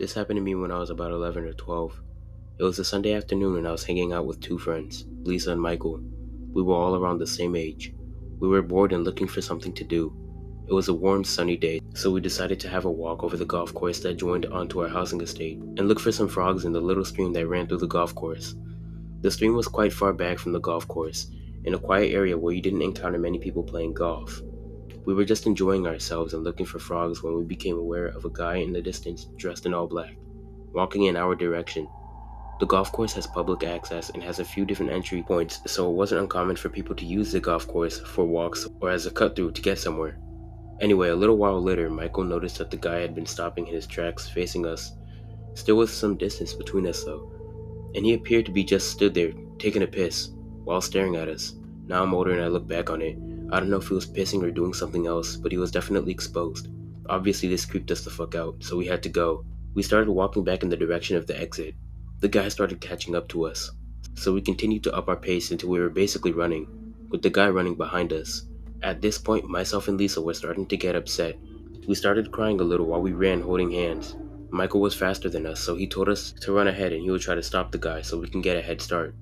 This happened to me when I was about 11 or 12. It was a Sunday afternoon and I was hanging out with two friends, Lisa and Michael. We were all around the same age. We were bored and looking for something to do. It was a warm, sunny day, so we decided to have a walk over the golf course that joined onto our housing estate and look for some frogs in the little stream that ran through the golf course. The stream was quite far back from the golf course, in a quiet area where you didn't encounter many people playing golf. We were just enjoying ourselves and looking for frogs when we became aware of a guy in the distance dressed in all black, walking in our direction. The golf course has public access and has a few different entry points, so it wasn't uncommon for people to use the golf course for walks or as a cut through to get somewhere. Anyway, a little while later, Michael noticed that the guy had been stopping in his tracks facing us, still with some distance between us though, and he appeared to be just stood there, taking a piss, while staring at us. Now I'm older and I look back on it. I don't know if he was pissing or doing something else, but he was definitely exposed. Obviously, this creeped us the fuck out, so we had to go. We started walking back in the direction of the exit. The guy started catching up to us, so we continued to up our pace until we were basically running, with the guy running behind us. At this point, myself and Lisa were starting to get upset. We started crying a little while we ran holding hands. Michael was faster than us, so he told us to run ahead and he would try to stop the guy so we can get a head start.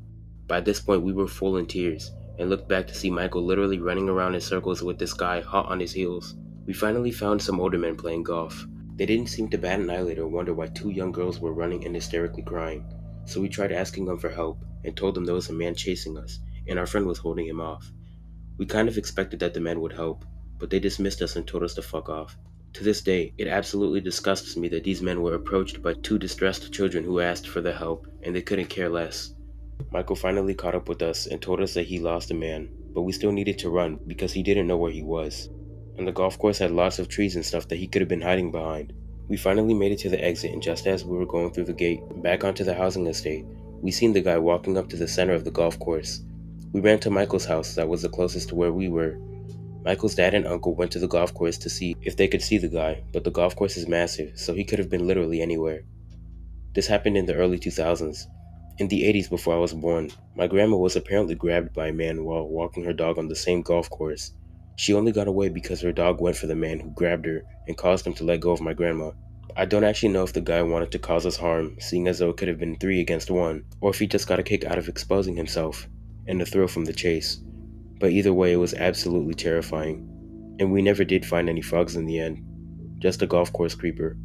By this point, we were full in tears and looked back to see Michael literally running around in circles with this guy hot on his heels. We finally found some older men playing golf. They didn't seem to bat an eyelid or wonder why two young girls were running and hysterically crying, so we tried asking them for help and told them there was a man chasing us and our friend was holding him off. We kind of expected that the men would help, but they dismissed us and told us to fuck off. To this day, it absolutely disgusts me that these men were approached by two distressed children who asked for the help, and they couldn't care less. Michael finally caught up with us and told us that he lost a man, but we still needed to run because he didn't know where he was. And the golf course had lots of trees and stuff that he could have been hiding behind. We finally made it to the exit, and just as we were going through the gate back onto the housing estate, we seen the guy walking up to the center of the golf course. We ran to Michael's house that was the closest to where we were. Michael's dad and uncle went to the golf course to see if they could see the guy, but the golf course is massive, so he could have been literally anywhere. This happened in the early 2000s. In the 80s, before I was born, my grandma was apparently grabbed by a man while walking her dog on the same golf course. She only got away because her dog went for the man who grabbed her and caused him to let go of my grandma. I don't actually know if the guy wanted to cause us harm, seeing as though it could have been three against one, or if he just got a kick out of exposing himself and the thrill from the chase. But either way, it was absolutely terrifying. And we never did find any frogs in the end, just a golf course creeper.